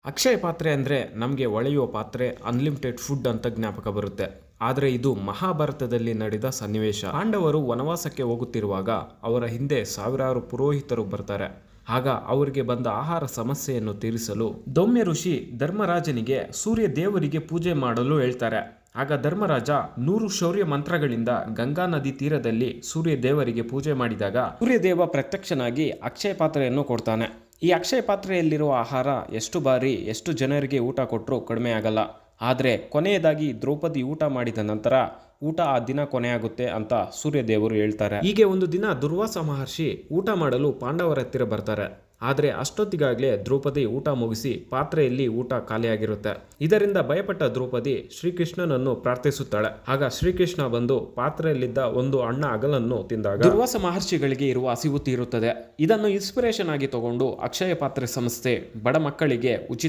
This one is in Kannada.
ಅಕ್ಷಯ ಪಾತ್ರೆ ಅಂದರೆ ನಮಗೆ ಹೊಳೆಯುವ ಪಾತ್ರೆ, ಅನ್ಲಿಮಿಟೆಡ್ ಫುಡ್ ಅಂತ ಜ್ಞಾಪಕ ಬರುತ್ತೆ. ಆದರೆ ಇದು ಮಹಾಭಾರತದಲ್ಲಿ ನಡೆದ ಸನ್ನಿವೇಶ. ಪಾಂಡವರು ವನವಾಸಕ್ಕೆ ಹೋಗುತ್ತಿರುವಾಗ ಅವರ ಹಿಂದೆ ಸಾವಿರಾರು ಪುರೋಹಿತರು ಬರ್ತಾರೆ. ಆಗ ಅವರಿಗೆ ಬಂದ ಆಹಾರ ಸಮಸ್ಯೆಯನ್ನು ತೀರಿಸಲು ದೌಮ್ಯ ಋಷಿ ಧರ್ಮರಾಜನಿಗೆ ಸೂರ್ಯ ದೇವರಿಗೆ ಪೂಜೆ ಮಾಡಲು ಹೇಳ್ತಾರೆ. ಆಗ ಧರ್ಮರಾಜ 100 ಶೌರ್ಯ ಮಂತ್ರಗಳಿಂದ ಗಂಗಾ ನದಿ ತೀರದಲ್ಲಿ ಸೂರ್ಯ ದೇವರಿಗೆ ಪೂಜೆ ಮಾಡಿದಾಗ ಸೂರ್ಯದೇವ ಪ್ರತ್ಯಕ್ಷನಾಗಿ ಅಕ್ಷಯ ಪಾತ್ರೆಯನ್ನು ಕೊಡ್ತಾನೆ. ಈ ಅಕ್ಷಯ ಪಾತ್ರೆಯಲ್ಲಿರುವ ಆಹಾರ ಎಷ್ಟು ಬಾರಿ ಎಷ್ಟು ಜನರಿಗೆ ಊಟ ಕೊಟ್ಟರೂ ಕಡಿಮೆ ಆಗಲ್ಲ. ಆದರೆ ಕೊನೆಯದಾಗಿ ದ್ರೌಪದಿ ಊಟ ಮಾಡಿದ ನಂತರ ಊಟ ಆ ದಿನ ಕೊನೆಯಾಗುತ್ತೆ ಅಂತ ಸೂರ್ಯದೇವರು ಹೇಳ್ತಾರೆ. ಹೀಗೆ ಒಂದು ದಿನ ದುರ್ವಾಸ ಮಹರ್ಷಿ ಊಟ ಮಾಡಲು ಪಾಂಡವರ ಹತ್ತಿರ ಬರ್ತಾರೆ. ಆದರೆ ಅಷ್ಟೊತ್ತಿಗಾಗಲೇ ದ್ರೌಪದಿ ಊಟ ಮುಗಿಸಿ ಪಾತ್ರೆಯಲ್ಲಿ ಊಟ ಖಾಲಿಯಾಗಿರುತ್ತೆ. ಇದರಿಂದ ಭಯಪಟ್ಟ ದ್ರೌಪದಿ ಶ್ರೀಕೃಷ್ಣನನ್ನು ಪ್ರಾರ್ಥಿಸುತ್ತಾಳೆ. ಆಗ ಶ್ರೀಕೃಷ್ಣ ಬಂದು ಪಾತ್ರೆಯಲ್ಲಿದ್ದ ಒಂದು ಹಣ್ಣ ಅಗಲನ್ನು ತಿಂದಾಗ ದುರ್ವಾಸ ಮಹರ್ಷಿಗಳಿಗೆ ಇರುವ ಹಸಿವು ತೀರುತ್ತದೆ. ಇದನ್ನು ಇನ್ಸ್ಪಿರೇಷನ್ ಆಗಿ ತಗೊಂಡು ಅಕ್ಷಯ ಪಾತ್ರೆ ಸಂಸ್ಥೆ ಬಡ ಮಕ್ಕಳಿಗೆ ಉಚಿತ